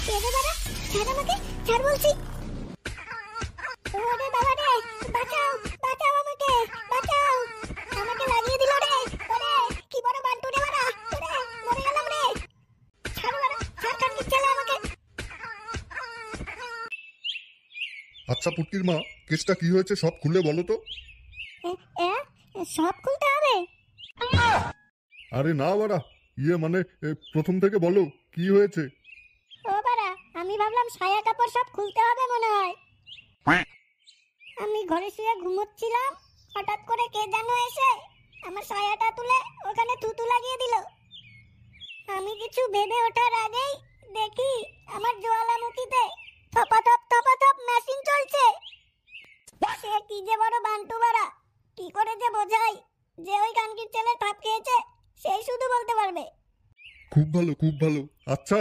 ছেড়ে বাড়া, ছাড় আমাকে, ছাড় বলছি। ওরে বাবা রে, বাঁচাও, বাঁচাও আমাকে, বাঁচাও, আমাকে লাগিয়ে দিল রে। ওরে কি বড় বান্টু রে বাড়া, ওরে মরে গেলাম রে। ছাড় বাড়া, ছাড় কানকির ছেলে আমাকে। আচ্ছা পুটকির মা, কেসটা কি হয়েছে সব খুলে বলো তো। সব খুলতে হবে? আরে না বাড়া, মানে প্রথম থেকে বলো কি হয়েছে। ও বাড়া, আমি ভাবলাম সায়া কাপড় সব খুলতে হবে মনে হয়। আমি ঘরে শুয়ে ঘুমোচ্ছিলাম, হঠাৎ করে কে যেন এসে আমার সায়াটা তুলে ওখানে থুতু লাগিয়ে দিল। আমি কিছু ভেবে ওঠার আগেই দেখি আমার জ্বালামুখীতে থপাথপ মেশিন চলছে। সে কি যে বড় বান্টু বাড়া, কি করে যে বোঝাই যে ওই কানকির ছেলে ঠাপ খেয়েছে সেই শুধু বলতে পারবে। খুব ভালো খুব ভালো। আচ্ছা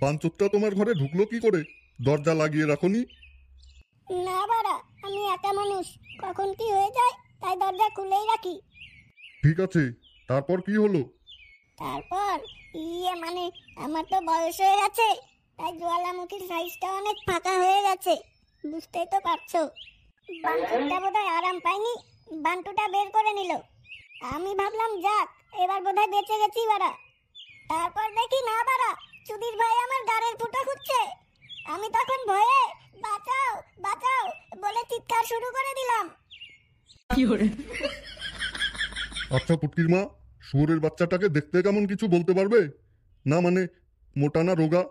বাঞ্চোতটা তোমার ঘরে ঢুকলো কি করে? দরজা লাগিয়ে রাখোনি? না বাড়া, আমি একা মানুষ, কখন কি হয়ে যায় তাই দরজা খুলেই রাখি। ঠিক আছে, তারপর কি হলো? তারপর মানে আমার তো বয়স হয়ে গেছে, তাই জ্বালামুখীর সাইজটা অনেক ফাঁকা হয়ে গেছে, বুঝতেই তো পারছো। বান্টুটা বোধহয় আরাম পায়নি, বান্টুটা বের করে নিল। আমি ভাবলাম যাক, এবার বোধহয় বেঁচে গেছি বাড়া। তারপর দেখি না বাড়া, চুদির ভাই আমার গাড়ির ফুটো খুঁজছে। আমি তখন ভয়ে বাঁচাও বাঁচাও বলে চিৎকার শুরু করে দিলাম। আচ্ছা পুটকির মা, শুয়োরের বাচ্চাটাকে দেখতে কেমন কিছু বলতে পারবে? না মানে মোটা না রোগা?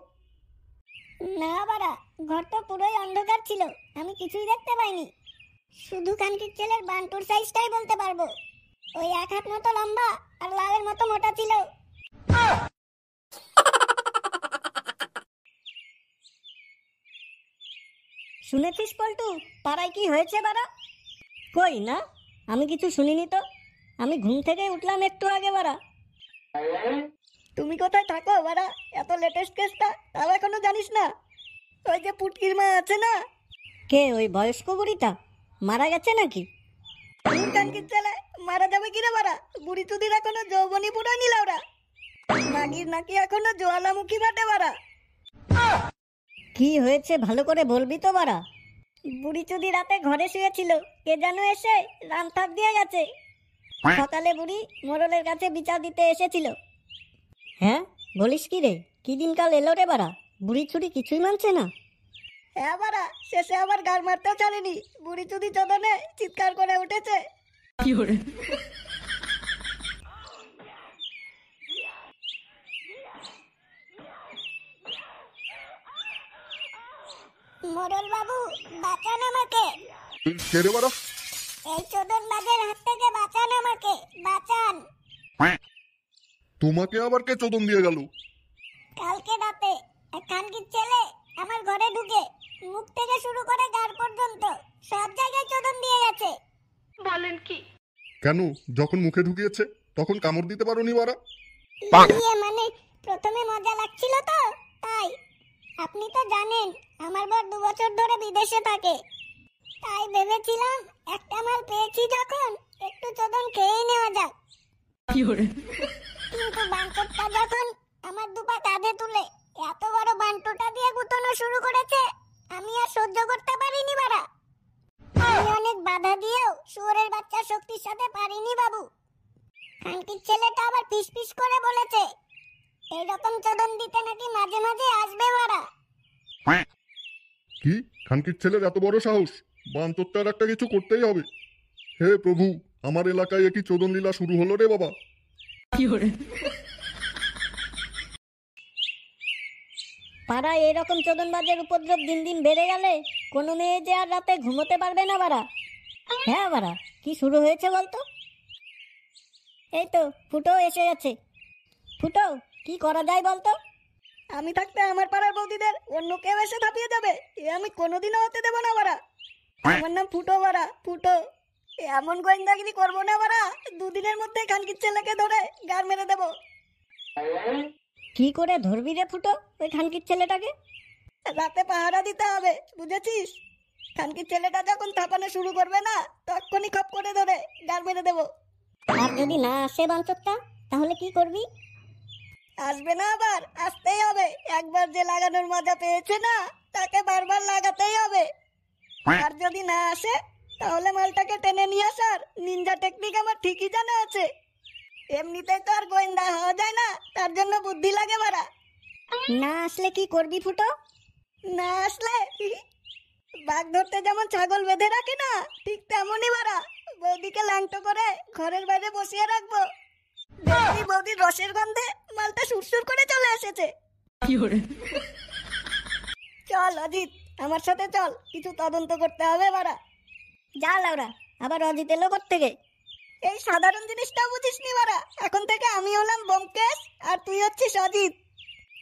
না বাড়া, ঘর তো পুরোই অন্ধকার ছিল, আমি কিছুই দেখতে পাইনি। শুধু কানকির ছেলের বান্টুর সাইজটাই বলতে পারবো। ওই 1 হাত মতো লম্বা আর লাউয়ের মতো মোটা ছিল। শুনেছিস পল্টু, পাড়ায় কি হয়েছে বাড়া? কই না, আমি কিছু শুনিনি তো। আমি ঘুম থেকে উঠলাম একটু আগে বাড়া। তুমি কোথায় থাকো বাড়া? এত লেটেস্ট কেসটা তাও এখনো জানিস না? ওই যে পুটকির মা আছে না? কে ওই বয়স্ক বুড়িটা? মারা গেছে নাকি? কানকির ছেলে মারা যাবে কিরে বাড়া? বুড়ি চুদির এখনো যৌবনী পুরো নিল ওরা। নাগির নাকি এখনো জ্বালামুখী বাটে বাড়া। কি হয়েছে ভালো করে বলবি তো বাড়া? বুড়ি চুদি রাতে ঘরে শুয়েছিল, কে যেন এসে রামথাপ দিয়ে গেছে। সকালে বুড়ি মোড়লের কাছে বিচার দিতে এসেছিল। হ্যাঁ বলিস কি রে, কি দিনকাল এলো রে বাড়া, বুড়ি চুরি কিছুই মানছে না। হ্যাঁ বাড়া, শেষে আবার গার মারতেও ছাড়েনি, বুড়ি চুদি চোদনে চিৎকার করে উঠেছে। মোড়ল বাবু, বাঁচান আমাকে। কে রে বাড়া? এই চোদন বাজের হাত থেকে বাঁচান আমাকে, বাঁচান। তোমাকে আবার কে চোদন দিয়ে গেল? কালকে রাতে এক কানকির ছেলে আমার ঘরে ঢুকে মুখ থেকে শুরু করে গাড় পর্যন্ত সব জায়গায় চোদন দিয়ে গেছে। বলেন কি? কেন, যখন মুখে ঢুকিয়েছে তখন কামড় দিতে পারোনি বাড়া? মানে প্রথমে মজা লাগছিল তো তাই। আপনি তো জানেন আমার বর 2 বছর ধরে বিদেশে থাকে, তাই ভেবেছিলাম একটা মাল পেয়েছি যখন একটু চোদন খেয়ে নেওয়া যাক। কিন্তু বান্টুটা যখন আমার দুপা কাঁধে তুলে এত বড় বান্টুটা দিয়ে গুতানো শুরু করেছে, আমি আর সহ্য করতে পারিনি বাড়া। আমি অনেক বাধা দিয়েও শুয়োরের বাচ্চা শক্তির সাথে পারিনি বাবু। কানকির ছেলেটা আবার ফিসফিস করে বলেছে এইরকম চোদন দিতে নাকি মাঝে মাঝে আসবে বাড়া। কি, খানকির ছেলের এত বড় সাহস? বাঞ্চোতটার একটা কিছু করতেই হবে। হে প্রভু, আমার এলাকায় একই চোদন লীলা শুরু হলো রে বাবা। পাড়ায় এরকম চোদনবাজের উপদ্রব দিন দিন বেড়ে গেলে কোনো মেয়ে যে আর রাতে ঘুমোতে পারবে না বাড়া। হ্যাঁ বাড়া, কি শুরু হয়েছে বলতো? এই তো ফুটো এসে গেছে। ফুটো, কি করা যায় বলতো? আমি থাকতে আমার পাড়ার বৌদিদের অন্য কেউ এসে থাপিয়ে যাবে, এ আমি কোনোদিনও হতে দেবো না বাড়া। আমার নাম ফুটো বাড়া, ফুটো। এমন গোয়েন্দাগিরি করবো না বাড়া, 2 দিনের মধ্যে কানকির ছেলেকে ধরে গার মেরে দেবো। কি করে ধরবি রে ফুটো ওই খানকির ছেলেটাকে? রাতে পাহারা দিতে হবে, বুঝেছিস? খানকির ছেলেটা যখন থাপানো শুরু করবে না, তখনই খপ করে ধরে গার মেরে দেবো। আর যদি না আসে বাঞ্চোতটা, তাহলে কি করবি? আসবে না, আবার আসতেই হবে। একবার যে লাগানোর মজা পেয়েছে না, তাকে বারবার লাগাতেই হবে। আর যদি না আসে, তাহলে মালটাকে টেনে নিয়ে আসার নিনজা টেকনিক আমার ঠিকই জানা আছে। এমনিতে তো আর গোয়েন্দা হওয়া যায় না, তার জন্য বুদ্ধি লাগে বাড়া। না আসলে কি করবি ফুটো? না আসলে বাঘ ধরতে যেমন ছাগল বেঁধে রাখে না, ঠিক তেমনই বাড়া। বৌদিকে ল্যাংটো করে ঘরের বাইরে বসিয়ে রাখবো। দেখবি বৌদির রসের গন্ধে মালটা সুরসুর করে চলে এসেছে। চল অজিত, আমার সাথে চল, কিছু তদন্ত করতে হবে বাড়া। যা লাউরা, আবার অজিত এলো থেকে। এই সাধারণ জিনিসটা বুঝিস নি বাড়া। এখন থেকে আমি হলাম ব্যোমকেশ আর তুই হচ্ছিস অজিত।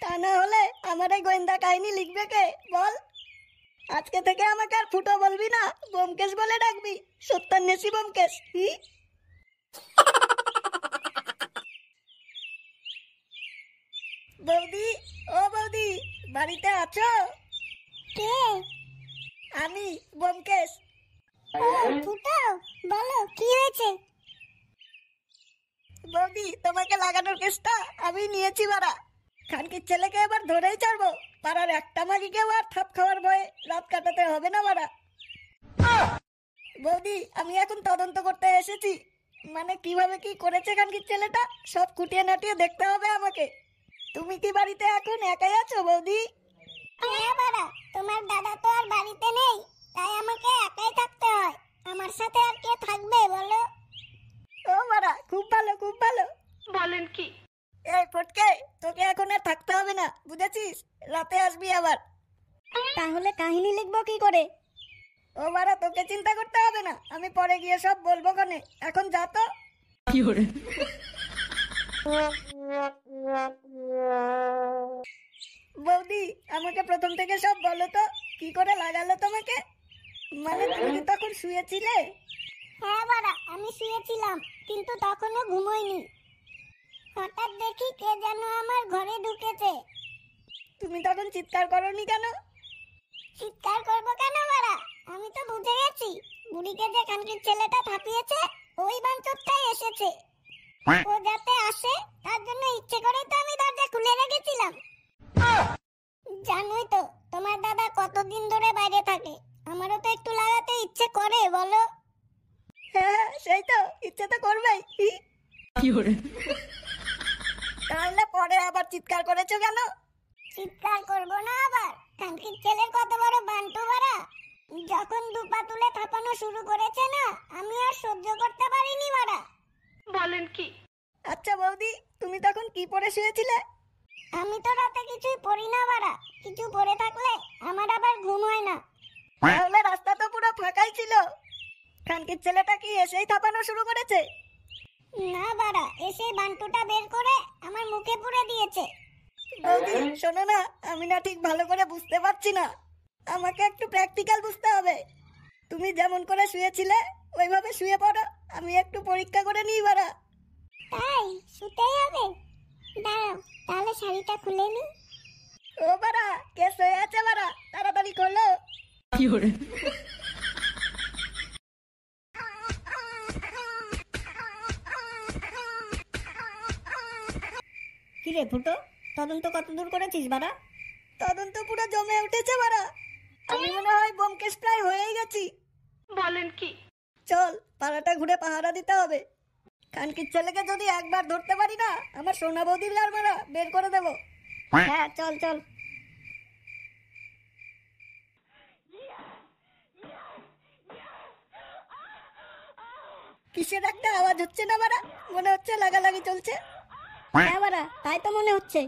তা না হলে আমার এই গোয়েন্দা কাহিনী লিখবে কে বল? আজকে থেকে আমাকে আর ফুটো বলবি না, ব্যোমকেশ বলে ডাকবি। সত্যান্বেষী ব্যোমকেশ। বৌদি, ও বৌদি, বাড়িতে আছো? কে? আমি ব্যোমকেশ। ফুটো, বলো কি হয়েছে? বৌদি, তোমাকে লাগানোর কেসটা আমি নিয়েছি বাড়া। খানকির ছেলেকে এবার ধরেই ছাড়বো। পাড়ার একটা মাগিকেও আর থাপ খাওয়ার ভয়ে রাত কাটাতে হবে না বাড়া। বৌদি, আমি এখন তদন্ত করতে এসেছি। মানে কিভাবে কি করেছে খানকির ছেলেটা, সব খুঁটিয়ে নাটিয়ে দেখতে হবে আমাকে। তুমি কি বাড়িতে এখন একাই আছো বৌদি? হ্যাঁ বাড়া, তোমার দাদা তো আর বাড়িতে নেই, তাই আমাকে একাই থাকতে হয়। আমার সাথে আর কে থাকবে বলো? ও বাড়া, খুব ভালো খুব ভালো। বলেন কি? এই ফটকে, তোকে এখন আর থাকতে হবে না, বুঝেছিস? রাতে আসবি আবার। তাহলে কাহিনী লিখবো কি করে? ও বাড়া, তোকে চিন্তা করতে হবে না, আমি পরে গিয়ে সব বলবো কনে। এখন যা তো। বৌদি, আমাকে প্রথম থেকে সব বলো তো, কি করে লাগালো তোমাকে? মানে তুমি তখন শুয়েছিলে? হ্যাঁ বাড়া, আমি শুয়েছিলাম, কিন্তু তখনও ঘুমোইনি। হঠাৎ দেখি কে যেন আমার ঘরে ঢুকেছে। তুমি তখন চিৎকার করনি কেন? চিৎকার করবো কেন বাড়া? আমি তো বুঝে গেছি, বুড়িকে যে খানকির ছেলেটা থাপিয়েছে, ওই বাঞ্চোরটাই এসেছে। ও যাতে আসে, তার জন্য ইচ্ছে করে তো আমি দরজা খুলে রেখেছিলাম। জানোই তো তোমার দাদা কতদিন ধরে বাইরে থাকে, আমারও তো একটু লাগাতে ইচ্ছে করে বলো। হ্যাঁ, সেই তো, ইচ্ছে তো করবেই। তাহলে পরে আবার চিৎকার করেছো কেন? চিৎকার করবো না আবার? খানকির ছেলের কত বড় বান্টু বাড়া। যখন দুপা তুলে থাপানো শুরু করেছে না, আমি আর সহ্য করতে পারিনি বাড়া। বলেন কি? আচ্ছা বৌদি, তুমি তখন কি পরে শুয়েছিলে? আমি তো রাতে কিছুই পড়ি না বাড়া, কিছু পরে থাকলে আমার আবার ঘুম হয় না। তাহলে রাস্তা তো পুরো ফাঁকাই ছিল। খানকির ছেলেটা কি এসেই থাপানো শুরু করেছে? না বাড়া, এসে বান্টুটা বের করে আমার মুখে পুরে দিয়েছে। বৌদি শোনো না, আমি না ঠিক ভালো করে বুঝতে পারছি না, আমাকে একটু প্র্যাকটিক্যাল বুঝতে হবে। তুমি যেমন করে শুয়েছিলে ওইভাবে শুয়ে পড়ো, আমি একটু পরীক্ষা করে নিই বাড়া। তাই শুতেই হবে? দাঁড়াও, তাহলে শাড়িটা খুলে নি। ও বাড়া, কে শুয়ে আছে বাড়া, তাড়াতাড়ি খোলো। কিরে ফুটো, তদন্ত কত দূর করেছিস বাড়া? তদন্ত পুরো জমে উঠেছে বাড়া। আমি মনে হয় ব্যোমকেশ প্রায় হয়েই গেছি। বলেন কি? চল, পাড়াটা ঘুরে পাহারা দিতে হবে। খানকির ছেলেকে যদি একবার ধরতে পারি না, আমার সোনা বৌদির গার মারা বের করে দেবো। হ্যাঁ চল চল। কিসের একটা আওয়াজ হচ্ছে না বাড়া? মনে হচ্ছে লাগালাগি চলছে। হ্যাঁ বাড়া, তাই তো মনে হচ্ছে।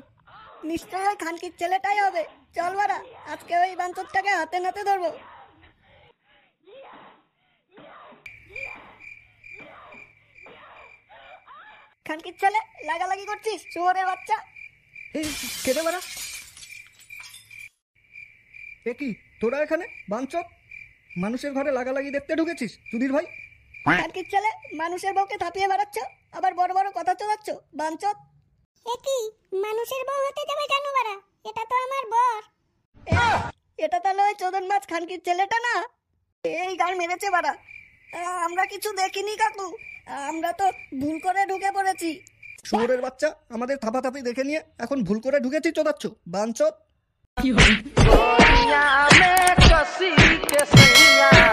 নিশ্চয় ওই খানকির ছেলেটাই হবে। চল বাড়া, আজকে ওই বাঞ্চোরটাকে হাতে নাতে ধরবো। খানকির ছেলে, লাগালাগি করছিস শুয়োরের বাচ্চা? এই কেটে বাড়া, এ কি তোরা এখানে বাঞ্চত? মানুষের ঘরে লাগালাগি দেখতে ঢুকেছিস সুধীর ভাই? খানকির ছেলে, মানুষের বউকে থাপিয়ে বেড়াচ্ছ, আবার বড় বড় কথা চলাচ্ছ বাঞ্চত। এ কি, মানুষের বউ হতে যাবে কেন বাড়া? এটা তো আমার বর। এটা তাহলে ওই চোদন মাছ খানকির ছেলেটা না? এই গান মেরেছে বাড়া। আমরা কিছু দেখিনি কাকু, আমরা তো ভুল করে ঢুকে পড়েছি। শুয়োরের বাচ্চা, আমাদের থাপাথাপি দেখে নিয়ে এখন ভুল করে ঢুকেছি চোদাচ্ছ বাঞ্চত। गोरिया में कसी के सैया